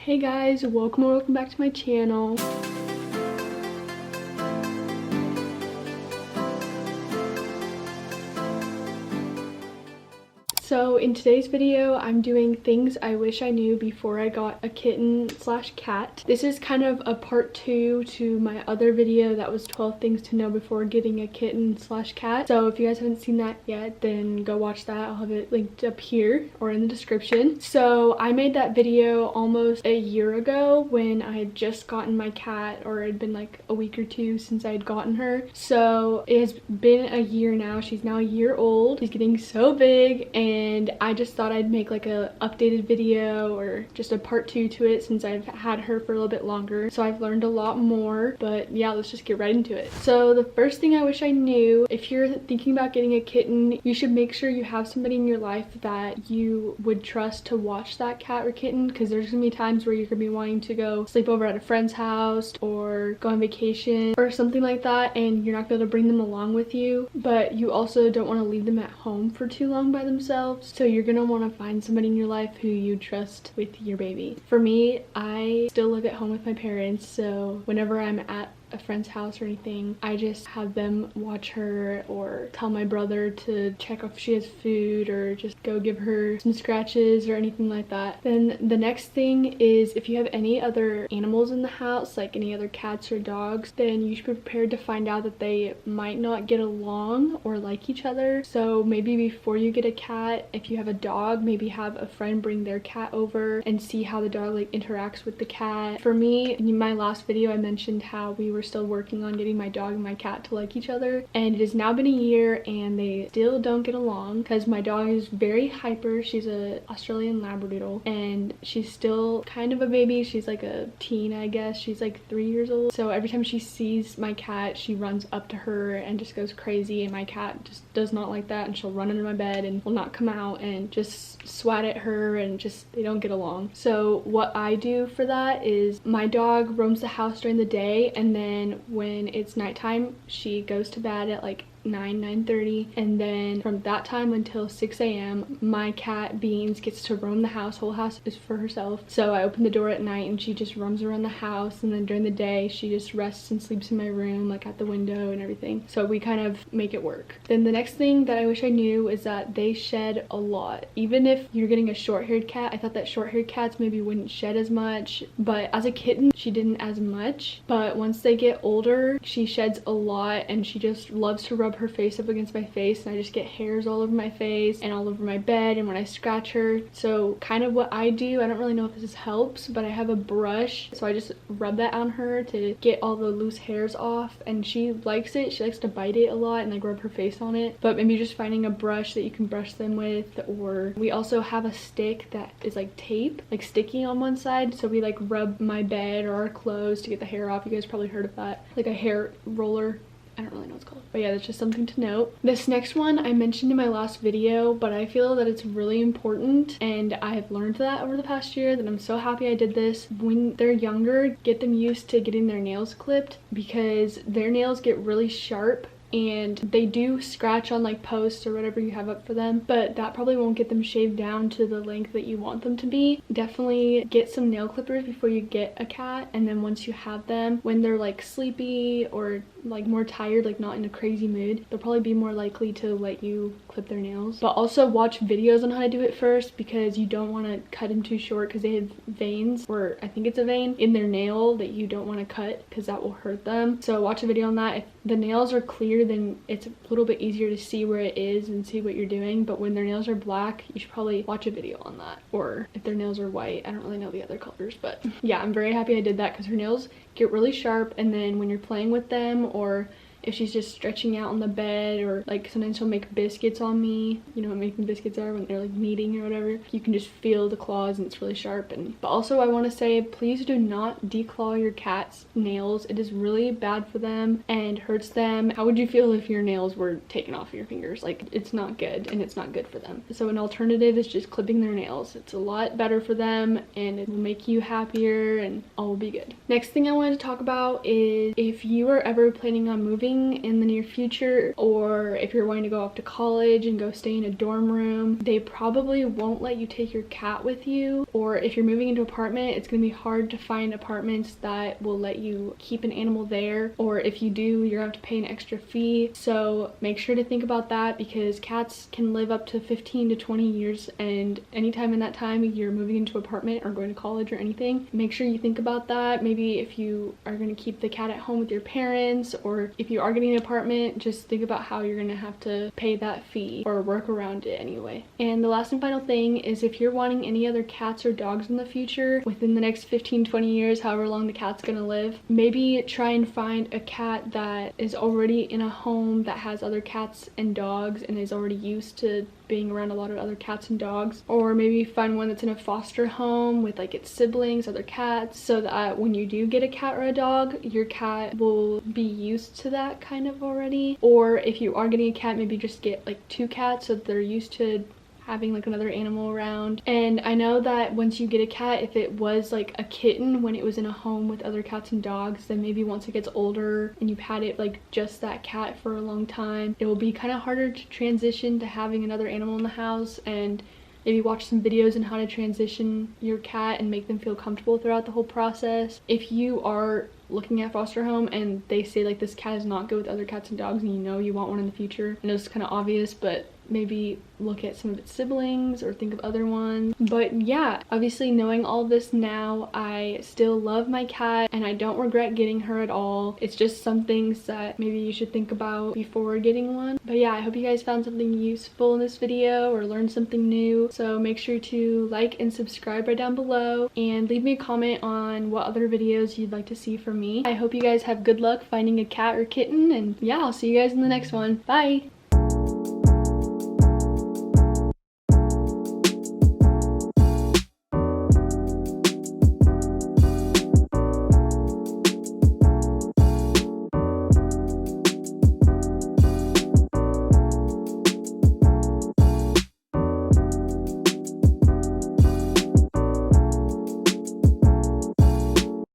Hey guys, welcome back to my channel. So in today's video, I'm doing things I wish I knew before I got a kitten slash cat. This is kind of a part 2 to my other video that was 12 things to know before getting a kitten slash cat. So if you guys haven't seen that yet, then go watch that. I'll have it linked up here or in the description. So I made that video almost a year ago when I had just gotten my cat, or it had been like a week or two since I had gotten her. So it has been a year now. She's now a year old. She's getting so big, and I just thought I'd make like a updated video or just a part 2 to it since I've had her for a little bit longer. So I've learned a lot more, but yeah, let's just get right into it. So the first thing I wish I knew, if you're thinking about getting a kitten, you should make sure you have somebody in your life that you would trust to watch that cat or kitten, because there's gonna be times where you're gonna be wanting to go sleep over at a friend's house or go on vacation or something like that, and you're not gonna be able to bring them along with you, but you also don't want to leave them at home for too long by themselves. So you're gonna want to find somebody in your life who you trust with your baby. For me, I still live at home with my parents, so whenever I'm at a friend's house or anything, I just have them watch her or tell my brother to check if she has food or just go give her some scratches or anything like that. Then the next thing is, if you have any other animals in the house, like any other cats or dogs, then you should be prepared to find out that they might not get along or like each other. So maybe before you get a cat, if you have a dog, maybe have a friend bring their cat over and see how the dog like interacts with the cat. For me, in my last video, I mentioned how we were still working on getting my dog and my cat to like each other, and it has now been a year and they still don't get along because my dog is very hyper. She's a Australian Labradoodle and she's still kind of a baby. She's like a teen, I guess. She's like 3 years old. So every time she sees my cat, she runs up to her and just goes crazy, and my cat just does not like that, and she'll run under my bed and will not come out and just swat at her, and just they don't get along. So what I do for that is my dog roams the house during the day, and then when it's nighttime, she goes to bed at like 9:30, and then from that time until 6 a.m. my cat Beans gets to roam the house. Whole house is for herself. So I open the door at night and she just roams around the house, and then during the day she just rests and sleeps in my room, like at the window and everything. So we kind of make it work. Then the next thing that I wish I knew is that they shed a lot. Even if you're getting a short-haired cat, I thought that short-haired cats maybe wouldn't shed as much, but as a kitten she didn't as much. But once they get older, she sheds a lot, and she just loves to rub her face up against my face, and I just get hairs all over my face and all over my bed and when I scratch her. So kind of what I do, I don't really know if this helps, but I have a brush, so I just rub that on her to get all the loose hairs off, and she likes it. She likes to bite it a lot and like rub her face on it. But maybe just finding a brush that you can brush them with, or we also have a stick that is like tape, like sticky on one side, so we like rub my bed or our clothes to get the hair off. You guys probably heard of that, like a hair roller. I don't really know what it's called, but yeah, that's just something to note. This next one I mentioned in my last video, but I feel that it's really important, and I have learned that over the past year, that I'm so happy I did this. When they're younger, get them used to getting their nails clipped, because their nails get really sharp and they do scratch on like posts or whatever you have up for them, but that probably won't get them shaved down to the length that you want them to be. Definitely get some nail clippers before you get a cat, and then once you have them, when they're like sleepy or like more tired, like not in a crazy mood, they'll probably be more likely to let you clip their nails. But also watch videos on how to do it first, because you don't want to cut them too short, because they have veins, or I think it's a vein in their nail that you don't want to cut, because that will hurt them. So watch a video on that. If the nails are clear, then it's a little bit easier to see where it is and see what you're doing. But when their nails are black, you should probably watch a video on that. Or if their nails are white, I don't really know the other colors, but yeah, I'm very happy I did that, because her nails get really sharp, and then when you're playing with them, or if she's just stretching out on the bed, or like sometimes she'll make biscuits on me, you know what making biscuits are when they're like kneading or whatever, you can just feel the claws and it's really sharp. And but also I want to say, please do not declaw your cat's nails. It is really bad for them and hurts them. How would you feel if your nails were taken off your fingers? Like, it's not good, and it's not good for them. So an alternative is just clipping their nails. It's a lot better for them, and it will make you happier, and all will be good. Next thing I wanted to talk about is, if you are ever planning on moving, moving in the near future, or if you're wanting to go off to college and go stay in a dorm room, they probably won't let you take your cat with you. Or if you're moving into an apartment, it's gonna be hard to find apartments that will let you keep an animal there, or if you do, you're gonna have to pay an extra fee. So make sure to think about that, because cats can live up to 15 to 20 years, and anytime in that time you're moving into an apartment or going to college or anything, make sure you think about that. Maybe if you are going to keep the cat at home with your parents, or if you are getting an apartment, just think about how you're going to have to pay that fee or work around it anyway. And the last and final thing is, if you're wanting any other cats or dogs in the future within the next 15-20 years, however long the cat's going to live, maybe try and find a cat that is already in a home that has other cats and dogs and is already used to being around a lot of other cats and dogs. Or maybe find one that's in a foster home with like its siblings, other cats, so that when you do get a cat or a dog, your cat will be used to that kind of already. Or if you are getting a cat, maybe just get like 2 cats so that they're used to having like another animal around. And I know that once you get a cat, if it was like a kitten when it was in a home with other cats and dogs, then maybe once it gets older and you've had it like just that cat for a long time, it will be kind of harder to transition to having another animal in the house. And maybe watch some videos on how to transition your cat and make them feel comfortable throughout the whole process. If you are looking at foster home and they say like this cat is not good with other cats and dogs, and you know you want one in the future, I know it's kind of obvious, but maybe look at some of its siblings or think of other ones. But yeah, obviously knowing all this now, I still love my cat and I don't regret getting her at all. It's just some things that maybe you should think about before getting one. But yeah, I hope you guys found something useful in this video or learned something new. So make sure to like and subscribe right down below, and leave me a comment on what other videos you'd like to see from me. I hope you guys have good luck finding a cat or kitten, and yeah, I'll see you guys in the next one. Bye!